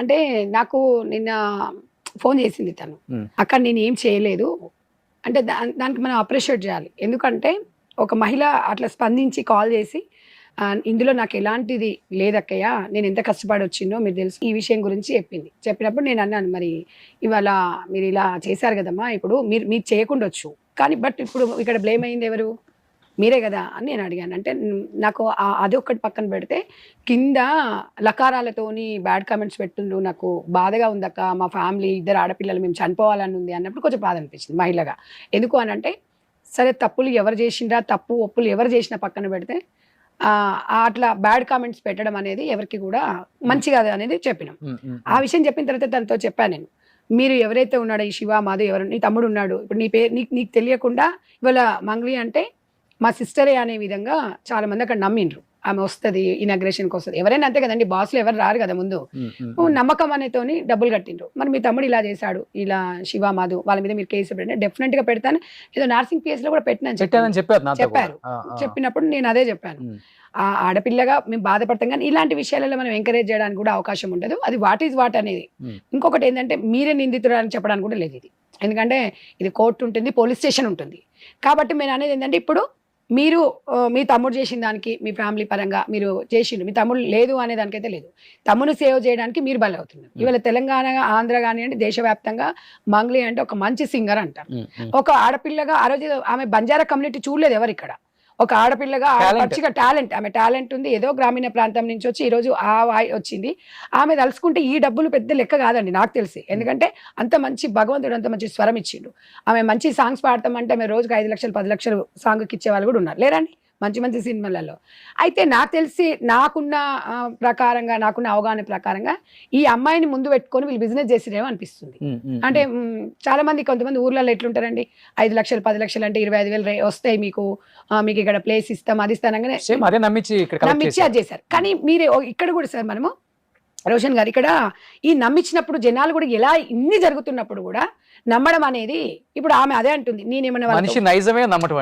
అంటే నాకు నిన్న ఫోన్ చేసింది తను. అక్కడ నేను ఏం చేయలేదు అంటే దానికి మనం అప్రిషియేట్ చేయాలి. ఎందుకంటే ఒక మహిళ అట్లా స్పందించి కాల్ చేసి ఇందులో నాకు ఎలాంటిది లేదక్కయ్య, నేను ఎంత కష్టపడి వచ్చిందో మీరు తెలుసు, ఈ విషయం గురించి చెప్పింది. చెప్పినప్పుడు నేను అన్నాను, మరి ఇవాళ మీరు ఇలా చేశారు కదమ్మా, ఇప్పుడు మీరు చేయకుండొచ్చు కానీ బట్ ఇప్పుడు ఇక్కడ బ్లేమ్ అయింది ఎవరు, మీరే కదా అని నేను అడిగాను. అంటే నాకు అది ఒక్కటి పక్కన పెడితే కింద లకారాలతోని బ్యాడ్ కామెంట్స్ పెట్టుండ్రు, నాకు బాధగా ఉందక్క, మా ఫ్యామిలీ 2 ఆడపిల్లలు మేము చనిపోవాలని ఉంది అన్నప్పుడు కొంచెం బాధ అనిపించింది మహిళగా. ఎందుకు అని అంటే సరే తప్పులు ఎవరు చేసిండ్రా, తప్పు ఒప్పులు ఎవరు చేసినా పక్కన పెడితే అట్లా బ్యాడ్ కామెంట్స్ పెట్టడం అనేది ఎవరికి కూడా మంచి కాదు అనేది చెప్పినాం. ఆ విషయం చెప్పిన తర్వాత తనతో చెప్పాను నేను, మీరు ఎవరైతే ఉన్నాడో ఈ శివ మాధవ్ ఎవరు, నీ తమ్ముడు ఉన్నాడు, ఇప్పుడు నీ పేరు నీకు తెలియకుండా ఇవాళ మంగ్లీ అంటే మా సిస్టరే అనే విధంగా చాలా మంది అక్కడ నమ్మిండ్రు, ఆమె వస్తుంది ఇనాగ్రేషన్కి వస్తుంది. ఎవరైనా అంతే కదండి, బాస్లు ఎవరు రారు కదా ముందు. నమ్మకం అనేతోని డబ్బులు కట్టిండ్రు. మరి మీ తమ్ముడు ఇలా చేశాడు, ఇలా శివ మాధు వాళ్ళ మీద మీరు కేసు పెట్టండి, డెఫినెట్ గా పెడతాను, ఏదో నార్సింగ్ పిఎస్ లో కూడా పెట్టినని చెప్పారు. చెప్పినప్పుడు నేను అదే చెప్పాను, ఆ ఆడపిల్లగా మేము బాధపడతాం కానీ ఇలాంటి విషయాలలో మనం ఎంకరేజ్ చేయడానికి కూడా అవకాశం ఉండదు. అది వాట్ ఈజ్ వాట్ అనేది. ఇంకొకటి ఏంటంటే మీరే నిందితుడు అని చెప్పడానికి కూడా లేదు ఇది, ఎందుకంటే ఇది కోర్టు ఉంటుంది, పోలీస్ స్టేషన్ ఉంటుంది. కాబట్టి నేను అనేది ఏంటంటే ఇప్పుడు మీరు మీ తమ్ముడు చేసిన దానికి మీ ఫ్యామిలీ పరంగా మీరు చేసిండు, మీ తమ్ముడు లేదు అనే దానికైతే లేదు, తమ్ముడు సేవ్ చేయడానికి మీరు బలి అవుతున్నారు. ఇవాళ తెలంగాణ ఆంధ్ర కానివ్వండి దేశవ్యాప్తంగా మంగ్లీ అంటే ఒక మంచి సింగర్ అంటారు. ఒక ఆడపిల్లగా ఆ రోజు ఆమె బంజారా కమ్యూనిటీ చూడలేదు ఎవరు ఇక్కడ, ఒక ఆడపిల్లగా మంచిగా టాలెంట్, ఆమె టాలెంట్ ఉంది, ఏదో గ్రామీణ ప్రాంతం నుంచి వచ్చి ఈరోజు వచ్చింది. ఆమె తలుసుకుంటే ఈ డబ్బులు పెద్ద లెక్క కాదండి నాకు తెలిసి, ఎందుకంటే అంత మంచి భగవంతుడు అంత మంచి స్వరం ఇచ్చిండు. ఆమె మంచి సాంగ్స్ పాడతామంటే ఆమె రోజుకి 5 లక్షలు 10 లక్షలు సాంగ్కి ఇచ్చే వాళ్ళు కూడా ఉన్నారు లేరండి మంచి మంచి సినిమాలలో. అయితే నాకు తెలిసి నాకున్న ప్రకారంగా నాకున్న అవగాహన ప్రకారంగా ఈ అమ్మాయిని ముందు పెట్టుకొని వీళ్ళు బిజినెస్ చేసిరేమో అనిపిస్తుంది. అంటే చాలా మంది కొంతమంది ఊర్లలో ఎట్లుంటారండి, 5 లక్షలు 10 లక్షలు అంటే 25,000 వస్తాయి మీకు ఇక్కడ ప్లేస్ ఇస్తాం అది ఇస్తానగానే నమ్మించి అది చేశారు. కానీ మీరే ఇక్కడ కూడా సార్ మనము రోషన్ గారు ఇక్కడ ఈ నమ్మించినప్పుడు జనాలు కూడా ఎలా ఇన్ని జరుగుతున్నప్పుడు కూడా నమ్మడం అనేది, ఇప్పుడు ఆమె అదే అంటుంది, నేనేమన్నా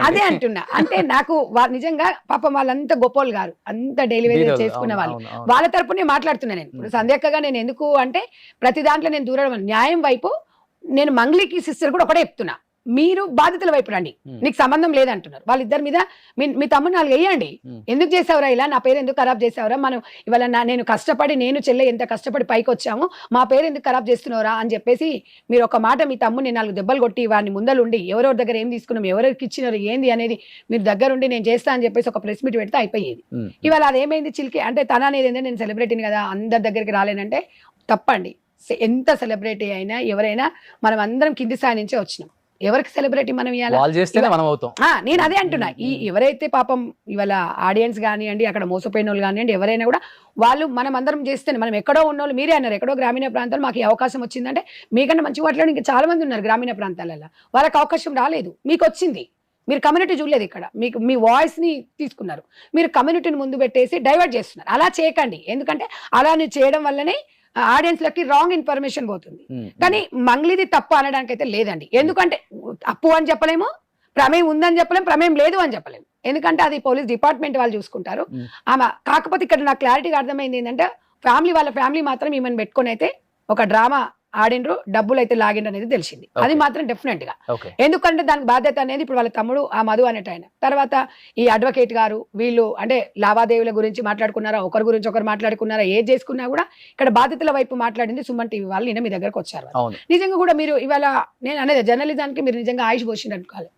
అదే అంటున్నా. అంటే నాకు నిజంగా పాపం వాళ్ళంతా గొప్పలు గారు, అంత డెలివరీ చేసుకున్న వాళ్ళు, వాళ్ళ తరపునే మాట్లాడుతున్నా నేను. ఇప్పుడు సంధ్యక్కగా నేను ఎందుకు అంటే ప్రతి దాంట్లో నేను దూరం, న్యాయం వైపు నేను మంగ్లీకి సిస్టర్ కూడా ఒకటే చెప్తున్నా, మీరు బాధితుల వైపు రండి, నీకు సంబంధం లేదంటున్నారు. వాళ్ళిద్దరి మీద మీ తమ్ముడు 4 వేయండి, ఎందుకు చేసావురా ఇలా, నా పేరు ఎందుకు ఖరాబ్ చేసావురా, మనం ఇవాళ నేను కష్టపడి నేను చెల్లె ఎంత కష్టపడి పైకి వచ్చాము, మా పేరు ఎందుకు ఖరాబ్ చేస్తున్నావురా అని చెప్పేసి మీరు ఒక మాట మీ తమ్ముడిని 4 దెబ్బలు కొట్టి వాడిని ముందలుండి ఎవరెవరి దగ్గర ఏం తీసుకున్నాం ఎవరికి ఇచ్చినారు ఏంది అనేది మీరు దగ్గరుండి నేను చేస్తా అని చెప్పేసి ఒక ప్రెస్ మీట్ పెడితే అయిపోయేది. ఇవాళ అదేమైంది చిలికి అంటే తన అనేది ఏంటంటే నేను సెలబ్రిటీని కదా అందరి దగ్గరికి రాలేనంటే తప్పండి. ఎంత సెలబ్రిటీ అయినా ఎవరైనా మనం అందరం కింది స్థాయి నుంచే వచ్చినాం, ఎవరికి సెలబ్రిటీ మనం నేను అదే అంటున్నా. ఎవరైతే పాపం ఇవాళ ఆడియన్స్ కానివ్వండి అక్కడ మోసపోయిన వాళ్ళు కానివ్వండి ఎవరైనా కూడా వాళ్ళు మనం అందరం చేస్తేనే, మనం ఎక్కడో ఉన్నోళ్ళు మీరే అన్నారు ఎక్కడో గ్రామీణ ప్రాంతాలు మాకు ఈ అవకాశం వచ్చిందంటే మీకన్నా మంచి వాటిలో ఇంకా చాలా మంది ఉన్నారు గ్రామీణ ప్రాంతాలలో, వాళ్ళకి అవకాశం రాలేదు, మీకు వచ్చింది, మీరు కమ్యూనిటీ చూడలేదు, ఇక్కడ మీకు మీ వాయిస్ ని తీసుకున్నారు, మీరు కమ్యూనిటీని ముందు పెట్టేసి డైవర్ట్ చేస్తున్నారు. అలా చేయకండి, ఎందుకంటే అలా చేయడం వల్లనే ఆడియన్స్ లకి రాంగ్ ఇన్ఫర్మేషన్ పోతుంది. కానీ మంగ్లీది తప్పు అనడానికి అయితే లేదండి, ఎందుకంటే అప్పు అని చెప్పలేము, ప్రమేయం ఉందని చెప్పలేము, ప్రమేయం లేదు అని చెప్పలేము, ఎందుకంటే అది పోలీస్ డిపార్ట్మెంట్ వాళ్ళు చూసుకుంటారు. ఆమె కాకపోతే ఇక్కడ నాకు క్లారిటీగా అర్థమైంది ఏంటంటే వాళ్ళ ఫ్యామిలీ మాత్రం ఈమెను పెట్టుకుని అయితే ఒక డ్రామా ఆడిండ్రు, డబ్బులు అయితే లాగిండ్రు అనేది తెలిసింది. అది మాత్రం డెఫినెట్ గా, ఎందుకంటే దానికి బాధ్యత అనేది ఇప్పుడు వాళ్ళ తమ్ముడు ఆ మధు అనేట ఆయన, తర్వాత ఈ అడ్వకేట్ గారు వీళ్ళు అంటే లావాదేవీల గురించి మాట్లాడుకున్నారా, ఒకరి గురించి ఒకరు మాట్లాడుకున్నారా, ఏది చేసుకున్నా కూడా ఇక్కడ బాధ్యతల వైపు మాట్లాడింది సుమన్ టీవీ వాళ్ళు నిన్న మీ దగ్గరకు వచ్చారు. నిజంగా కూడా మీరు ఇవాళ నేను అనేది జర్నలిజానికి మీరు నిజంగా ఆయుష్ పోసిండ్రు అనుకోవాలి.